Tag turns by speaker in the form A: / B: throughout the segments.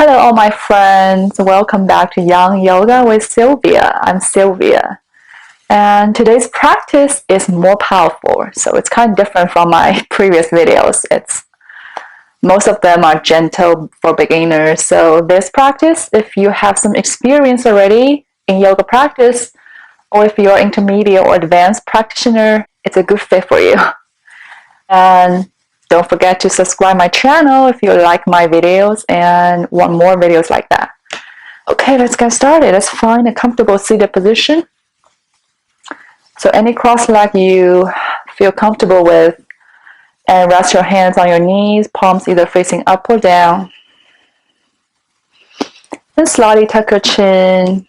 A: Hello, all my friends. Welcome back to Young Yoga with Sylvia. I'm Sylvia. And today's practice is more powerful. So it's kind of different from my previous videos. Most of them are gentle for beginners. So this practice, if you have some experience already in yoga practice, or if you're intermediate or advanced practitioner, it's a good fit for you. And don't forget to subscribe my channel if you like my videos and want more videos like that. Okay, let's get started. Let's find a comfortable seated position. So any cross leg you feel comfortable with, and rest your hands on your knees, palms either facing up or down. And slightly tuck your chin.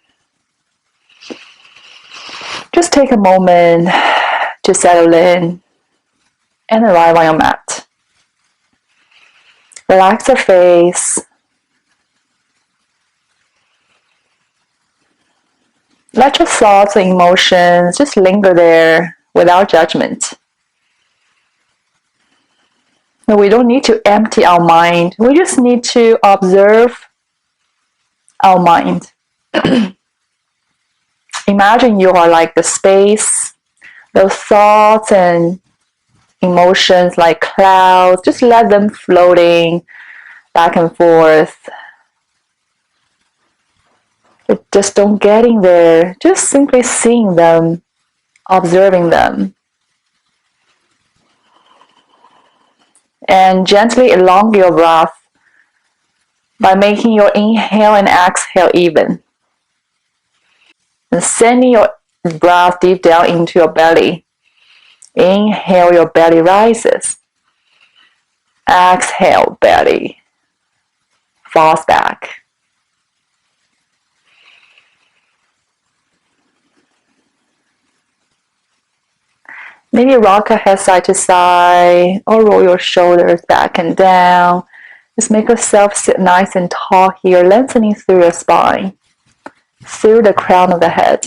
A: Just take a moment to settle in and arrive on your mat. Relax your face. Let your thoughts and emotions just linger there without judgment. We don't need to empty our mind. We just need to observe our mind. Imagine you are like the space, those thoughts and emotions like clouds, just let them floating back and forth. Just don't get in there, just simply seeing them, observing them. And gently elongate your breath by making your inhale and exhale even. And sending your breath deep down into your belly. Inhale, your belly rises. Exhale, belly falls back. Maybe rock your head side to side or roll your shoulders back and down. Just make yourself sit nice and tall here, lengthening through your spine, through the crown of the head.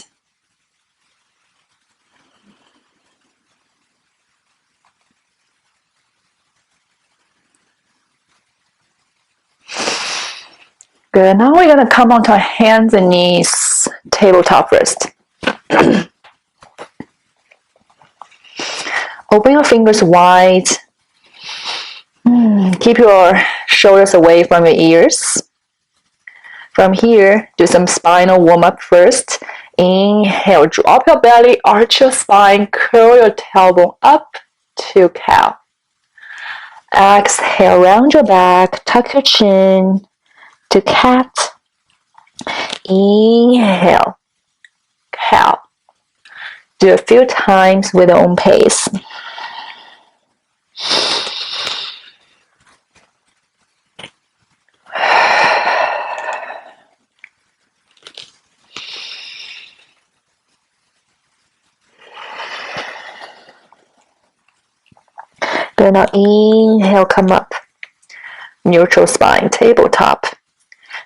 A: Good. Now we're going to come onto our hands and knees, tabletop first. Open your fingers wide. Keep your shoulders away from your ears. From here, do some spinal warm-up first. Inhale, drop your belly, arch your spine, curl your tailbone up to cow. Exhale, round your back, tuck your chin to cat. Inhale, cow. Do a few times with your own pace. Good. Now inhale, come up. Neutral spine, tabletop.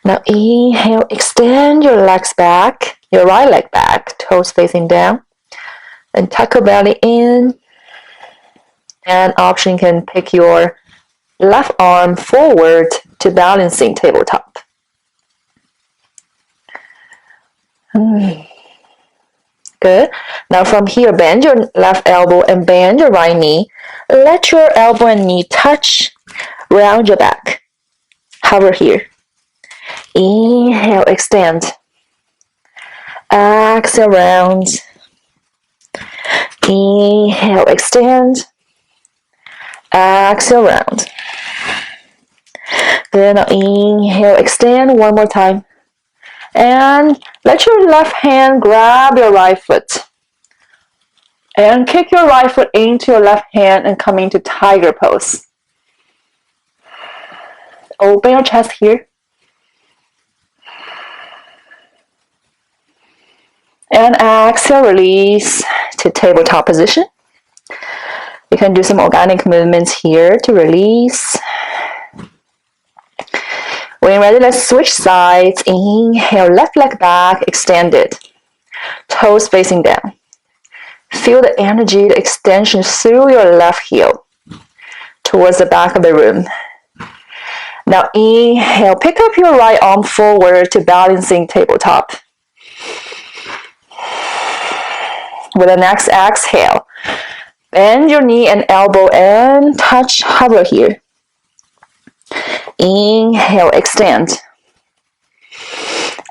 A: Now inhale, extend your legs back, your right leg back, toes facing down. And tuck your belly in. And option, you can pick your left arm forward to balancing tabletop. Good. Now from here, bend your left elbow and bend your right knee. Let your elbow and knee touch. Round your back. Hover here. Inhale, extend. Exhale, round. Inhale, extend. Exhale, round. Then now inhale, extend one more time. And let your left hand grab your right foot. And kick your right foot into your left hand and come into tiger pose. Open your chest here. And exhale, release to tabletop position. You can do some organic movements here to release. When you're ready, let's switch sides. Inhale, left leg back, extended. Toes facing down. Feel the energy, the extension through your left heel towards the back of the room. Now inhale, pick up your right arm forward to balancing tabletop. With the next exhale, bend your knee and elbow and touch, hover here. Inhale, extend.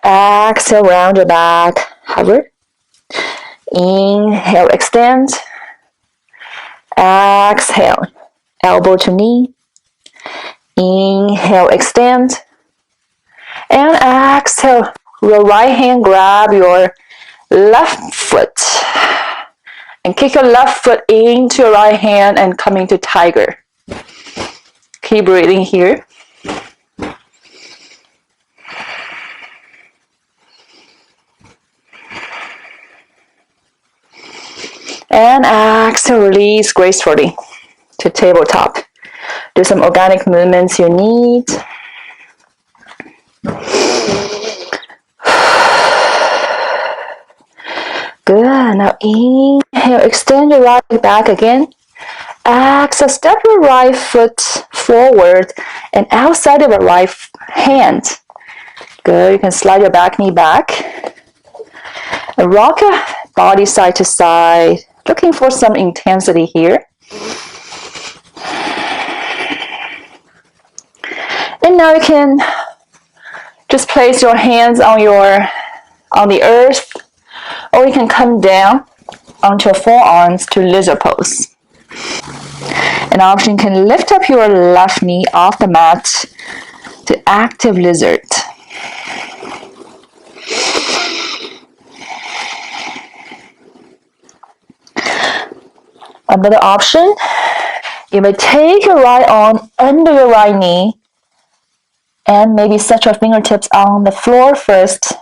A: Exhale, round your back, hover. Inhale, extend. Exhale, elbow to knee. Inhale, extend. And exhale, your right hand grab your left foot. And kick your left foot into your right hand and come into tiger. Keep breathing here. And exhale, release gracefully to tabletop. Do some organic movements you need. Good. Now inhale, extend your right leg back again. Exhale, step your right foot forward and outside of your right hand. Good. You can slide your back knee back. And rock your body side to side. Looking for some intensity here. And now you can just place your hands on the earth, or you can come down onto your forearms to lizard pose. An option, you can lift up your left knee off the mat to active lizard. Another option, you may take your right arm under your right knee and maybe set your fingertips on the floor first.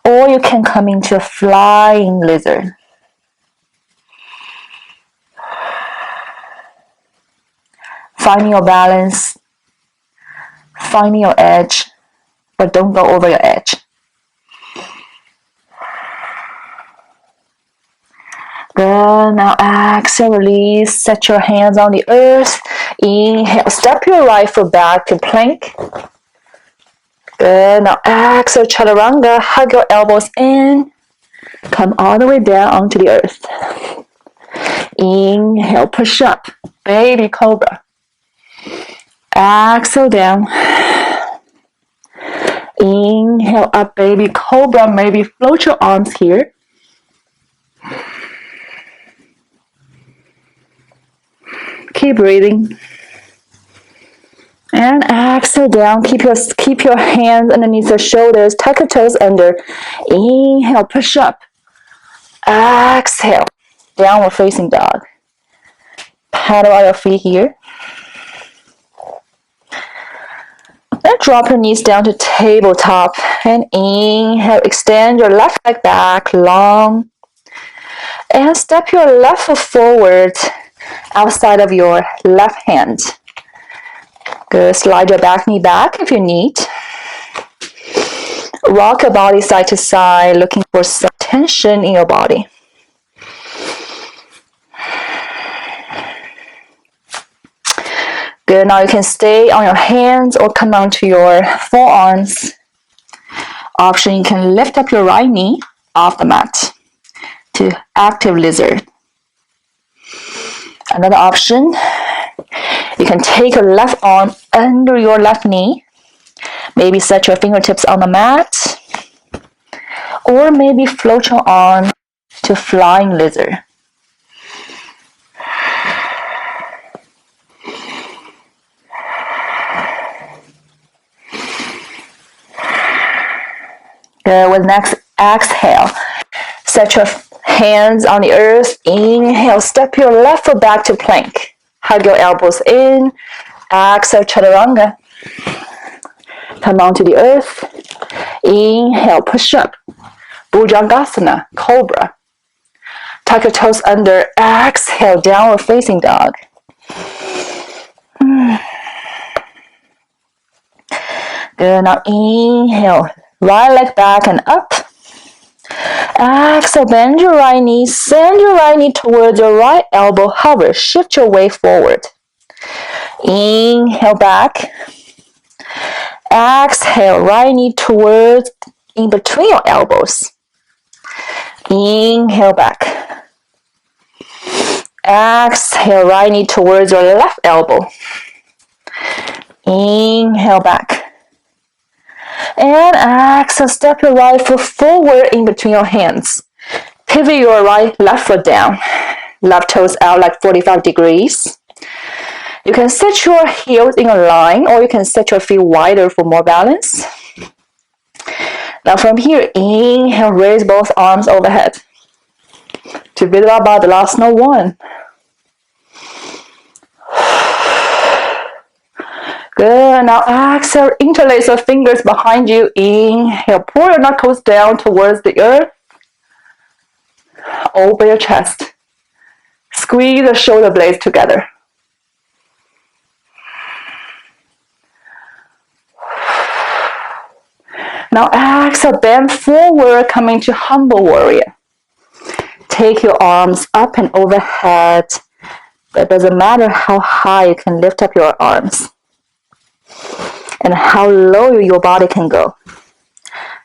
A: Or you can come into a flying lizard. Finding your balance, finding your edge, but don't go over your edge. Good. Now exhale, release. Set your hands on the earth. Inhale, step your right foot back to plank. Good. Now exhale, chaturanga. Hug your elbows in. Come all the way down onto the earth. Inhale, push up. Baby cobra. Exhale down. Inhale up, baby cobra. Maybe float your arms here. Keep breathing. And exhale down. Keep your hands underneath your shoulders. Tuck your toes under. Inhale, push up. Exhale, downward facing dog. Paddle out your feet here. Then drop your knees down to tabletop. And inhale, extend your left leg back long. And step your left foot forward outside of your left hand. Good. Slide your back knee back if you need. Rock your body side to side, looking for some tension in your body. Good. Now you can stay on your hands or come onto your forearms. Option, you can lift up your right knee off the mat to active lizard. Another option, you can take your left arm under your left knee. Maybe set your fingertips on the mat. Or maybe float your arm to flying lizard. Good. With next exhale, set your hands on the earth. Inhale, step your left foot back to plank. Hug your elbows in. Exhale, chaturanga. Come onto the earth. Inhale, push up. Bhujangasana, cobra. Tuck your toes under. Exhale, downward facing dog. Good. Now inhale, right leg back and up. Exhale, bend your right knee. Send your right knee towards your right elbow. Hover. Shift your weight forward. Inhale back. Exhale, right knee towards in between your elbows. Inhale back. Exhale, right knee towards your left elbow. Inhale back. And exhale, step your right foot forward in between your hands. Pivot your left foot down. Left toes out like 45 degrees. You can set your heels in a line or you can set your feet wider for more balance. Now from here, inhale, raise both arms overhead. To Vidarbhadasana 1. Good. Now exhale, interlace your fingers behind you. Inhale, pull your knuckles down towards the earth. Open your chest. Squeeze the shoulder blades together. Now exhale, bend forward, coming to humble warrior. Take your arms up and overhead. It doesn't matter how high you can lift up your arms and how low your body can go.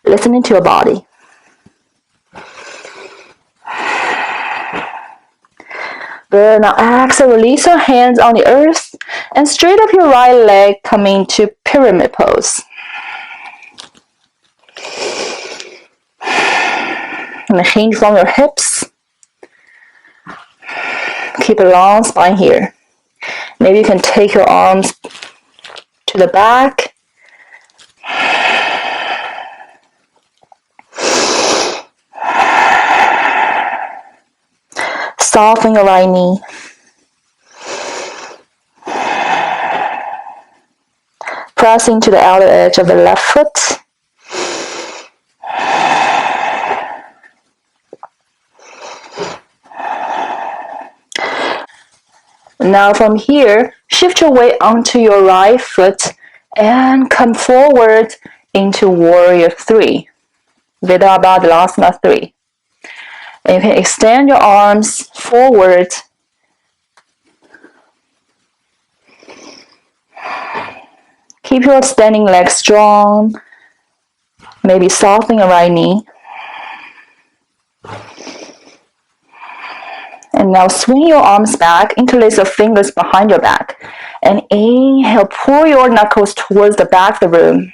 A: Listening to your body. Good. Now exhale, release your hands on the earth and straight up your right leg, coming to pyramid pose. And hinge from your hips. Keep a long spine here. Maybe you can take your arms to the back. Soften your right knee. Pressing to the outer edge of the left foot. Now from here, shift your weight onto your right foot and come forward into Warrior 3. Vidarbhadasana 3. And you can extend your arms forward. Keep your standing leg strong. Maybe soften your right knee. And now swing your arms back, interlace your fingers behind your back. And inhale, pull your knuckles towards the back of the room.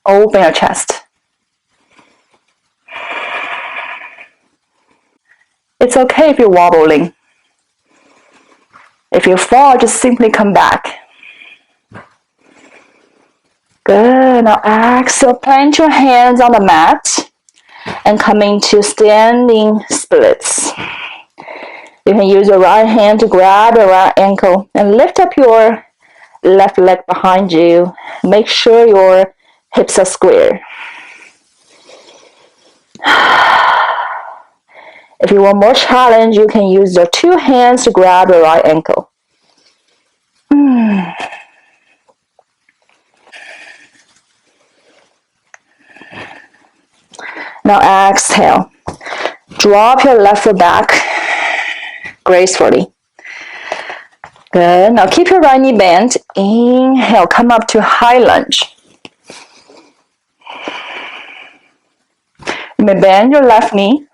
A: Open your chest. It's okay if you're wobbling. If you fall, just simply come back. Good. Now exhale, plant your hands on the mat and come into standing splits. You can use your right hand to grab your right ankle and lift up your left leg behind you. Make sure your hips are square. If you want more challenge, you can use your two hands to grab your right ankle. Now exhale. Drop your left foot back gracefully. Good. Now keep your right knee bent. Inhale, come up to high lunge. You may bend your left knee.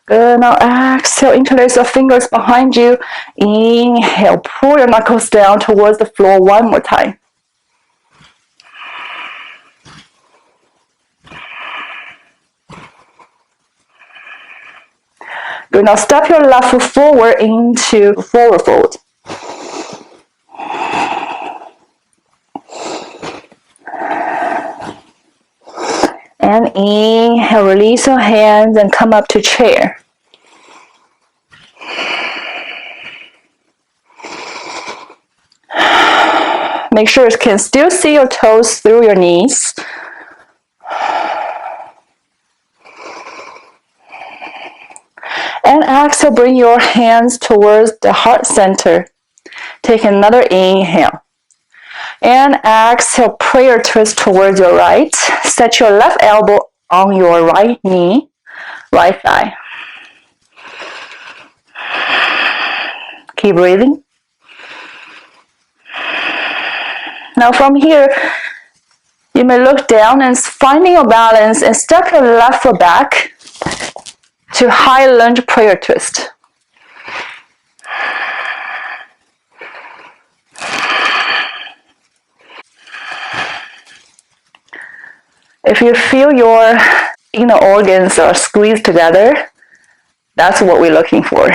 A: Good. Now exhale, interlace your fingers behind you. Inhale, pull your knuckles down towards the floor one more time. Good. Now step your left foot forward into forward fold. And inhale, release your hands and come up to chair. Make sure you can still see your toes through your knees. And exhale, bring your hands towards the heart center. Take another inhale. And exhale, prayer twist towards your right. Set your left elbow on your right knee, right thigh. Keep breathing. Now from here, you may look down and finding your balance and step your left foot back to high lunge prayer twist. If you feel your inner organs are squeezed together, that's what we're looking for.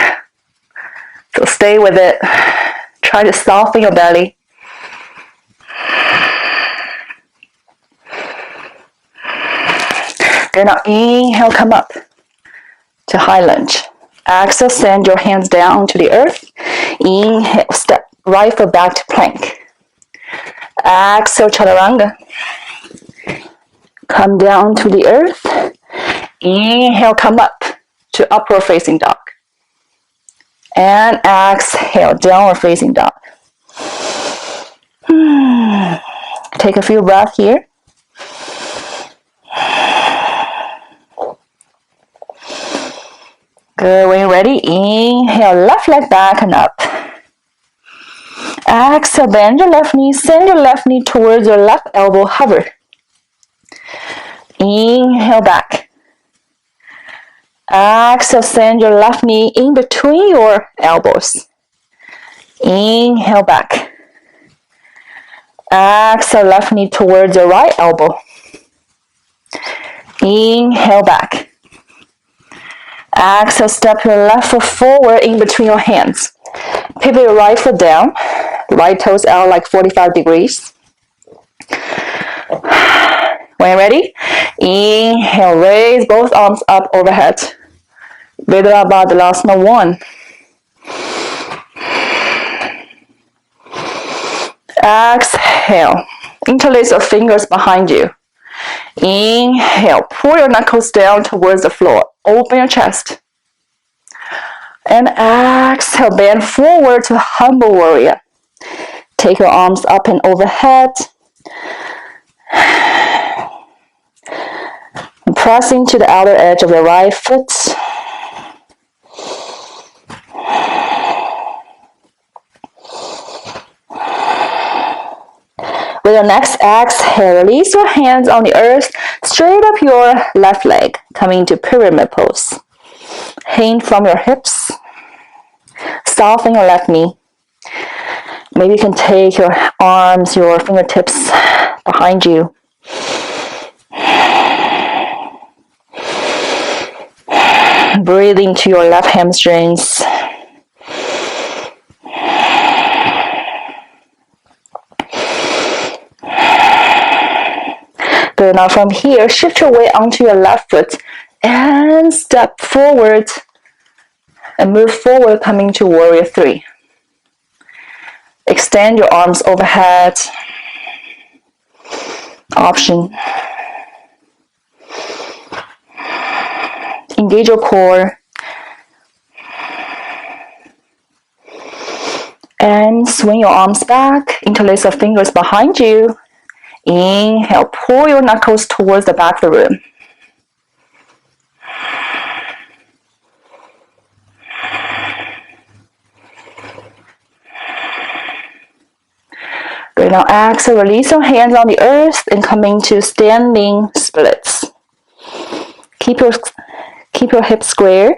A: So stay with it. Try to soften your belly. Then now inhale, come up to high lunge. Exhale, send your hands down to the earth. Inhale, step right foot back to plank. Exhale, chaturanga. Come down to the earth. Inhale, come up to upward facing dog. And exhale, downward facing dog. Take a few breaths here. Good, when you're ready, inhale, left leg back and up. Exhale, bend your left knee, send your left knee towards your left elbow, hover. Inhale back. Exhale, send your left knee in between your elbows. Inhale back. Exhale, left knee towards your right elbow. Inhale back. Exhale, step your left foot forward in between your hands. Pivot your right foot down. Right toes out like 45 degrees. When you're ready, inhale, raise both arms up overhead. Virabhadrasana 1. Exhale, interlace your fingers behind you. Inhale, pull your knuckles down towards the floor. Open your chest. And exhale, bend forward to humble warrior. Take your arms up and overhead. And press into the outer edge of your right foot. With your next exhale, release your hands on the earth, straight up your left leg, coming to pyramid pose. Hang from your hips, soften your left knee. Maybe you can take your arms, your fingertips behind you. Breathe into your left hamstrings. Good, now from here, shift your weight onto your left foot and step forward and move forward, coming to warrior 3. Extend your arms overhead. Option. Engage your core. And swing your arms back. Interlace your fingers behind you. Inhale, pull your knuckles towards the back of the room. Good, now exhale, release your hands on the earth and come into standing splits. Keep your hips square.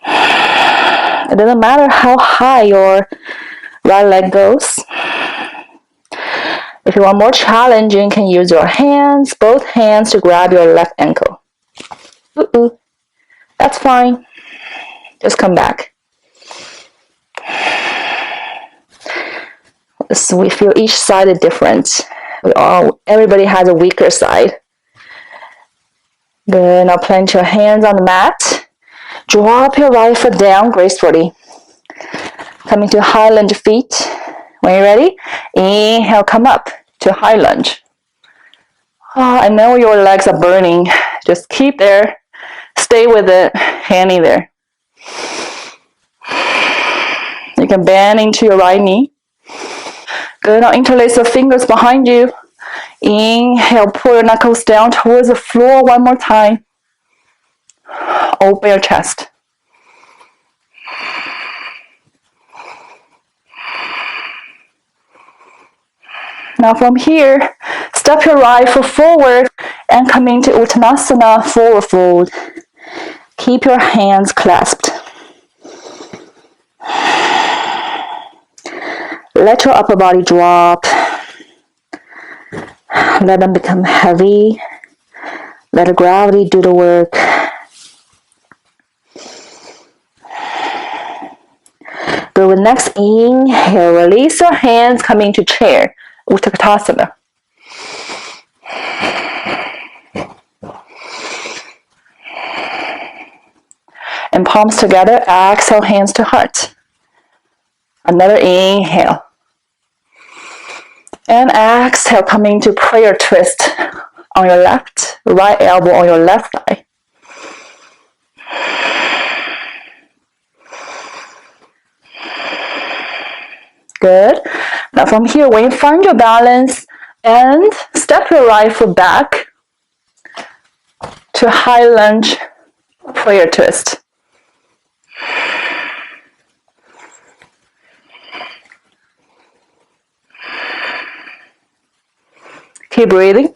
A: It doesn't matter how high your right leg goes. If you want more challenging, you can use your hands, both hands, to grab your left ankle. That's fine. Just come back. So we feel each side is different. Everybody has a weaker side. Good, now plant your hands on the mat. Drop your right foot down gracefully. Coming to high lunge feet. When you're ready, inhale, come up to high lunge. Oh, I know your legs are burning. Just keep there. Stay with it. Hanging there. You can bend into your right knee. Good, now interlace your fingers behind you. Inhale, pull your knuckles down towards the floor one more time. Open your chest. Now from here, step your right foot forward and come into Uttanasana, forward fold. Keep your hands clasped. Let your upper body drop. Let them become heavy. Let the gravity do the work. Go with next inhale, release your hands, come into chair, Utkatasana. And palms together, exhale, hands to heart. Another inhale. And exhale, coming to prayer twist on your left, right elbow on your left thigh. Good. Now from here, when you find your balance, and step your right foot back to high lunge prayer twist. Keep breathing.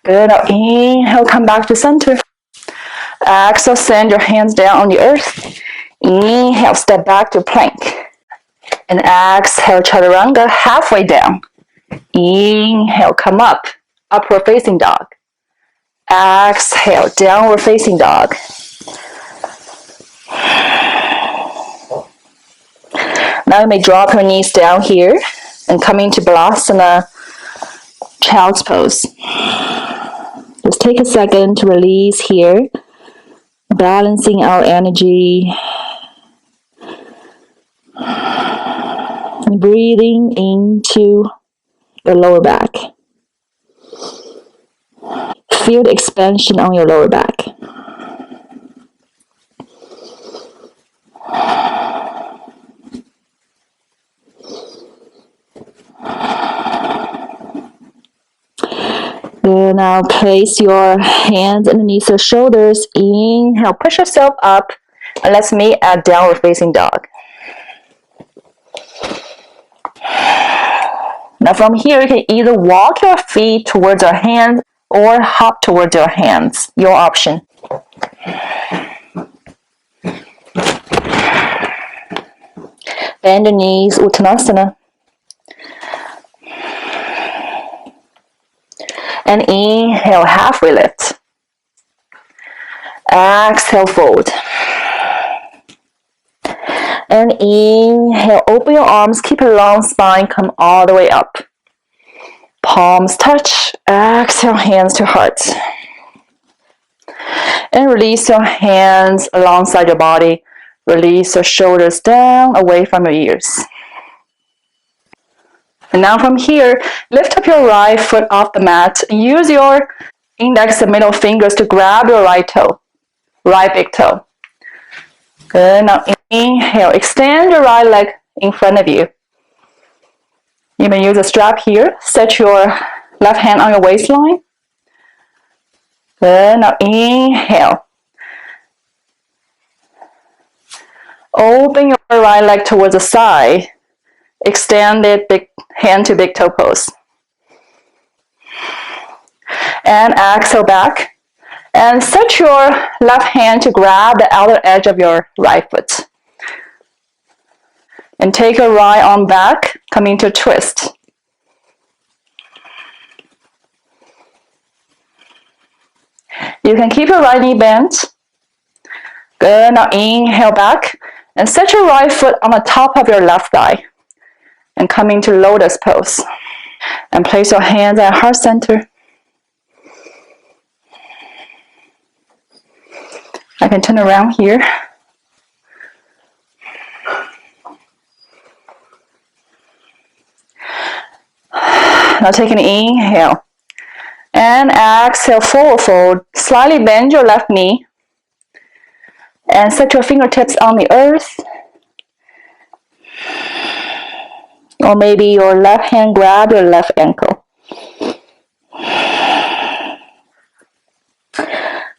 A: Good. Now inhale, come back to center. Exhale, send your hands down on the earth. Inhale, step back to plank. And exhale, chaturanga, halfway down. Inhale, come up, upward facing dog. Exhale, downward facing dog. Now you may drop your knees down here and come into Balasana, child's pose. Just take a second to release here, balancing our energy. And breathing into your lower back. Feel the expansion on your lower back. Good. Now place your hands underneath your shoulders. Inhale, push yourself up, and let's meet at downward facing dog. Now from here, you can either walk your feet towards your hands or hop towards your hands. Your option. Bend the knees, Uttanasana. And inhale, halfway lift. Exhale, fold. And inhale, open your arms, keep a long spine, come all the way up. Palms touch, exhale, hands to heart. And release your hands alongside your body. Release your shoulders down, away from your ears. And now from here, lift up your right foot off the mat. Use your index and middle fingers to grab your right toe, right big toe. Good. Now inhale, extend your right leg in front of you. You may use a strap here. Set your left hand on your waistline. Good. Now inhale. Open your right leg towards the side. Extend it, big hand to big toe pose. And exhale back. And set your left hand to grab the outer edge of your right foot. And take your right arm back, come into a twist. You can keep your right knee bent. Good. Now inhale back and set your right foot on the top of your left thigh. And come into lotus pose. And place your hands at heart center. I can turn around here. Now take an inhale. And exhale, forward fold. Slightly bend your left knee. And set your fingertips on the earth. Or maybe your left hand grab your left ankle.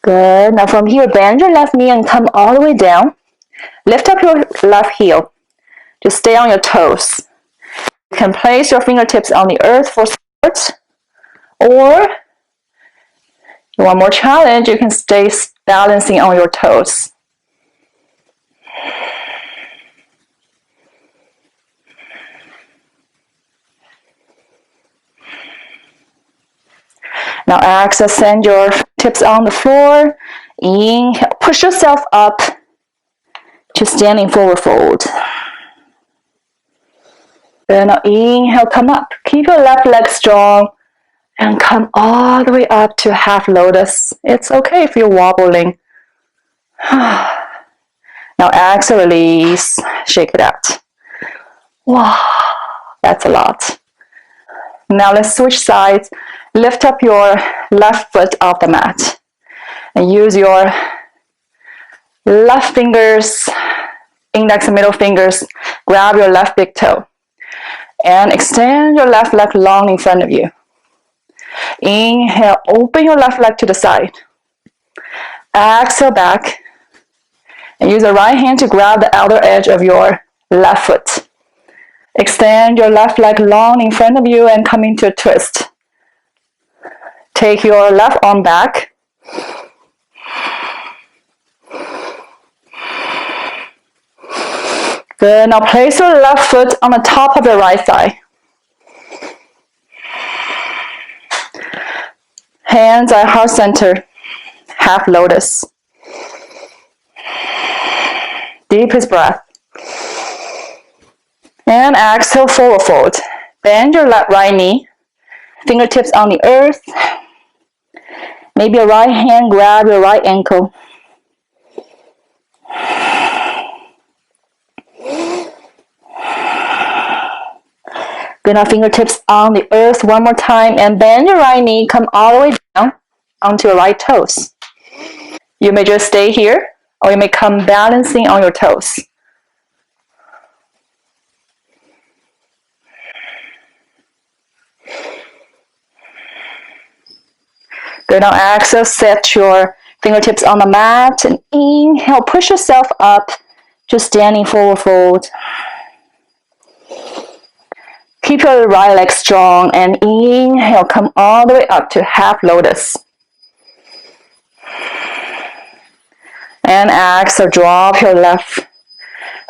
A: Good. Now from here, bend your left knee and come all the way down. Lift up your left heel. Just stay on your toes. You can place your fingertips on the earth for support, or you want more challenge, you can stay balancing on your toes. Now exhale, send your tips on the floor. Inhale, push yourself up to standing forward fold. Then now inhale, come up. Keep your left leg strong and come all the way up to half lotus. It's okay if you're wobbling. Now exhale, release, shake it out. Wow, that's a lot. Now let's switch sides. Lift up your left foot off the mat and use your left fingers, index and middle fingers, grab your left big toe and extend your left leg long in front of you. Inhale, open your left leg to the side. Exhale back and use the right hand to grab the outer edge of your left foot. Extend your left leg long in front of you and come into a twist. Take your left arm back. Good. Now place your left foot on the top of your right thigh. Hands are heart center, half lotus. Deepest breath. And exhale, forward fold. Bend your right knee, fingertips on the earth. Maybe your right hand grab your right ankle. Good, now fingertips on the earth one more time and bend your right knee, come all the way down onto your right toes. You may just stay here or you may come balancing on your toes. Good, now exhale, set your fingertips on the mat and inhale, push yourself up to standing forward fold. Keep your right leg strong and inhale, come all the way up to half lotus. And exhale, drop your left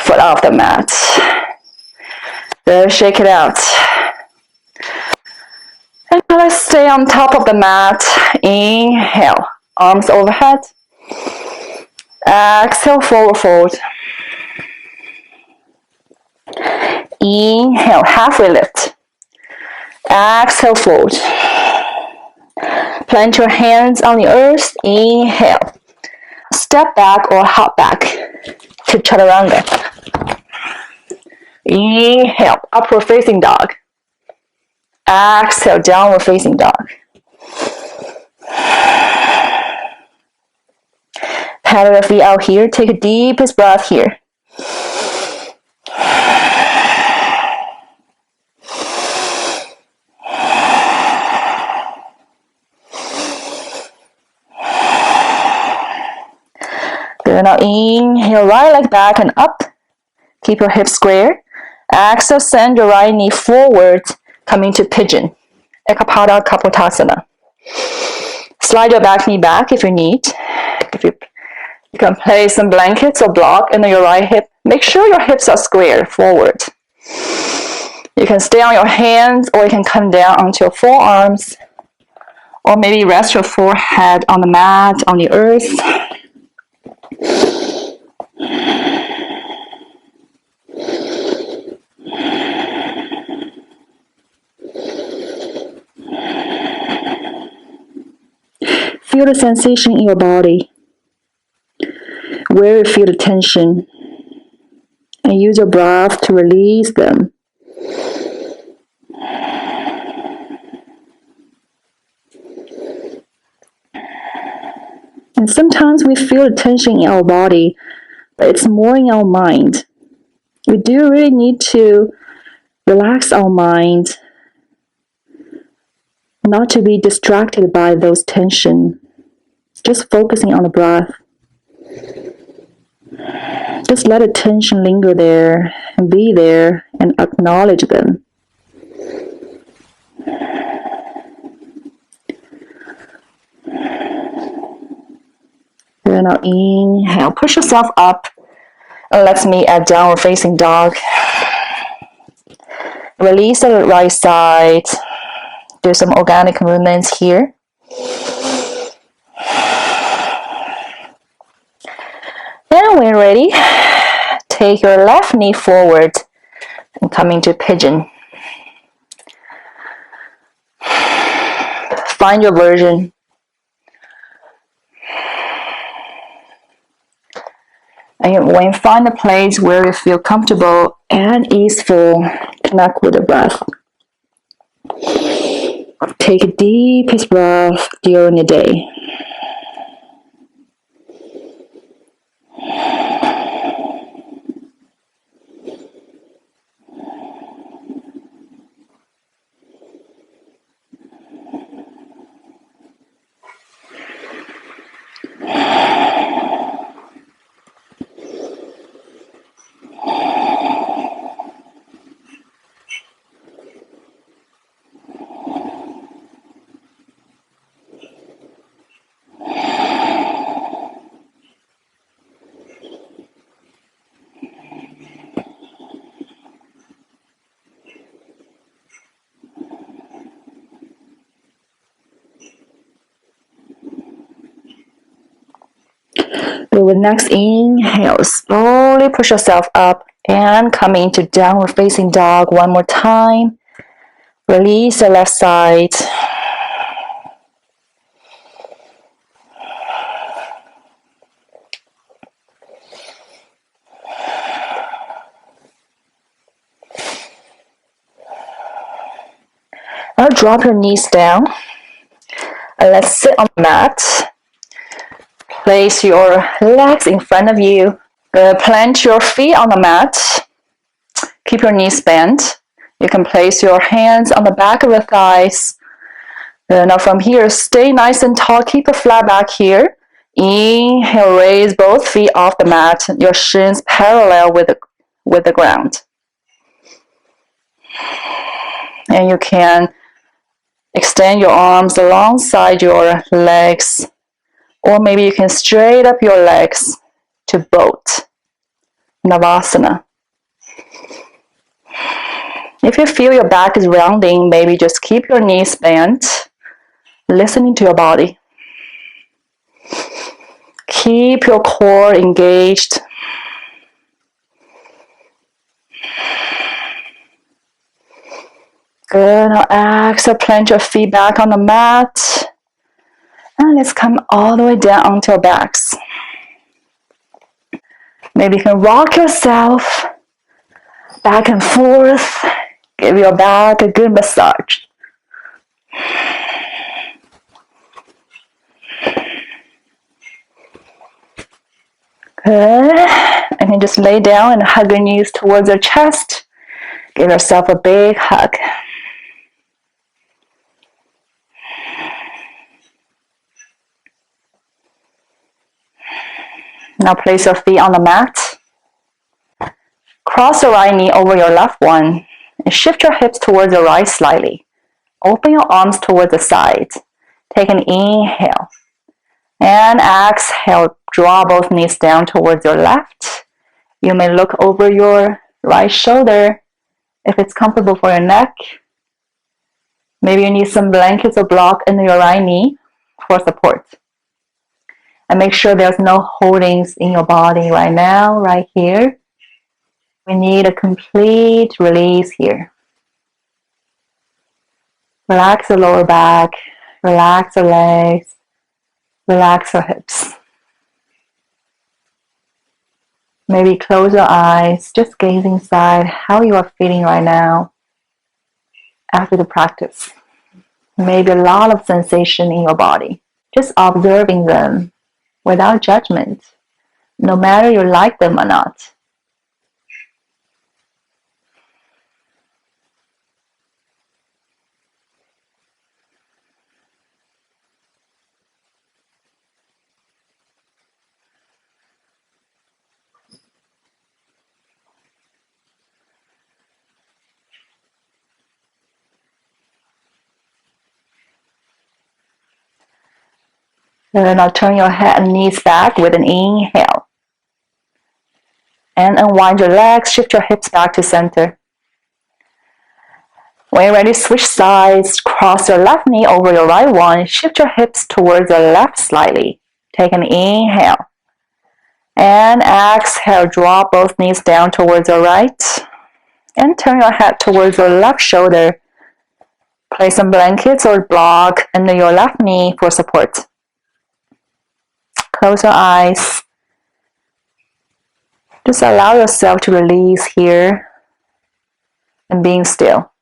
A: foot off the mat. Then shake it out. And let's stay on top of the mat. Inhale, arms overhead. Exhale, forward fold. Inhale, halfway lift. Exhale, fold. Plant your hands on the earth. Inhale. Step back or hop back to chaturanga. Inhale, upward facing dog. Exhale, downward facing dog. Paddle your feet out here. Take a deepest breath here. Good, now inhale, right leg back and up. Keep your hips square. Exhale, send your right knee forward, coming to pigeon. Ekapada Kapotasana. Slide your back knee back if you need. You can place some blankets or block under your right hip. Make sure your hips are square forward. You can stay on your hands or you can come down onto your forearms. Or maybe rest your forehead on the mat, on the earth. Feel the sensation in your body, where you feel the tension, and use your breath to release them. And sometimes we feel the tension in our body, but it's more in our mind. We do really need to relax our mind, not to be distracted by those tension. Just focusing on the breath. Just let the tension linger there and be there and acknowledge them. Then now inhale, push yourself up. Let's meet at downward facing dog. Release the right side. Do some organic movements here. And when ready, take your left knee forward and come into pigeon. Find your version. And when you find a place where you feel comfortable and easeful, connect with the breath. Take a deepest breath during the day. With next inhale, slowly push yourself up and come into downward facing dog one more time. Release the left side. Now drop your knees down. And let's sit on the mat. Place your legs in front of you. Plant your feet on the mat. Keep your knees bent. You can place your hands on the back of the thighs. Now from here, stay nice and tall. Keep a flat back here. Inhale, raise both feet off the mat. Your shins parallel with the ground. And you can extend your arms alongside your legs. Or maybe you can straight up your legs to boat. Navasana. If you feel your back is rounding, maybe just keep your knees bent, listening to your body. Keep your core engaged. Good. Now exhale, plant your feet back on the mat. And let's come all the way down onto your backs. Maybe you can rock yourself back and forth. Give your back a good massage. Good. And then just lay down and hug your knees towards your chest. Give yourself a big hug. Now place your feet on the mat. Cross your right knee over your left one and shift your hips towards your right slightly. Open your arms towards the sides. Take an inhale. And exhale, draw both knees down towards your left. You may look over your right shoulder if it's comfortable for your neck. Maybe you need some blankets or block under your right knee for support. And make sure there's no holdings in your body right now, right here. We need a complete release here. Relax the lower back, relax the legs, relax your hips. Maybe close your eyes, just gaze inside how you are feeling right now after the practice. Maybe a lot of sensation in your body. Just observing them without judgment, no matter you like them or not. And now turn your head and knees back with an inhale. And unwind your legs, shift your hips back to center. When you're ready, switch sides, cross your left knee over your right one, shift your hips towards the left slightly. Take an inhale. And exhale, drop both knees down towards your right. And turn your head towards your left shoulder. Place some blankets or block under your left knee for support. Close your eyes. Just allow yourself to release here and being still.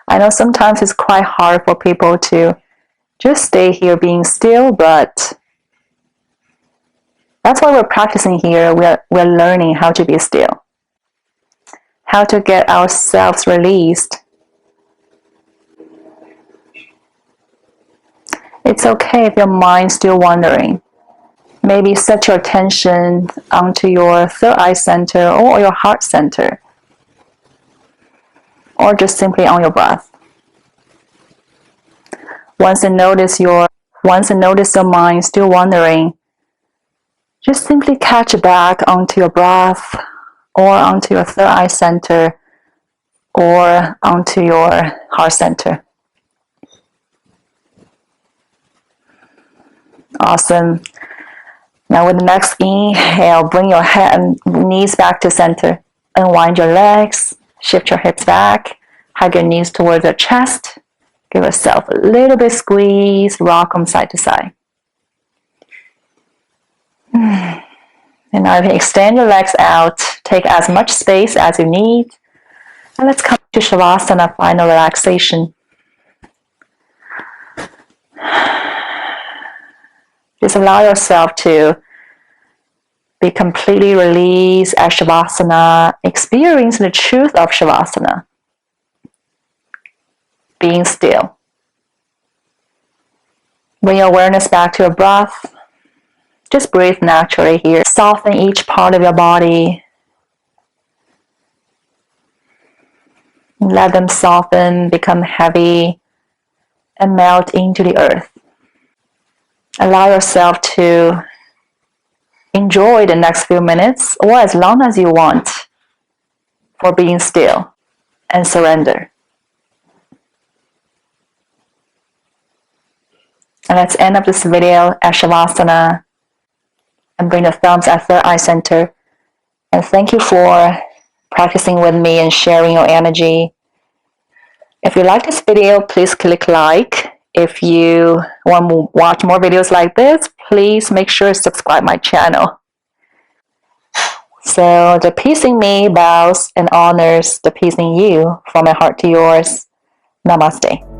A: I know sometimes it's quite hard for people to just stay here being still, but that's why we're practicing here. We're learning how to be still, how to get ourselves released. It's okay if your mind's still wandering. Maybe set your attention onto your third eye center or your heart center, or just simply on your breath. Once you notice your mind still wandering, just simply catch back onto your breath or onto your third eye center or onto your heart center. Awesome. Now with the next inhale, bring your head and knees back to center. Unwind your legs, shift your hips back, hug your knees towards your chest. Give yourself a little bit squeeze, rock from side to side. And now you can extend your legs out, take as much space as you need. And let's come to Shavasana, final relaxation. Just allow yourself to be completely released at Shavasana, experience the truth of Shavasana. Being still. Bring your awareness back to your breath. Just breathe naturally here. Soften each part of your body. Let them soften, become heavy, and melt into the earth. Allow yourself to enjoy the next few minutes, or as long as you want, for being still and surrender. And let's end up this video at Shavasana and bring the thumbs at third eye center. And thank you for practicing with me and sharing your energy. If you like this video, please click like. If you want to watch more videos like this, please make sure to subscribe my channel. So the peace in me bows and honors the peace in you, from my heart to yours. Namaste.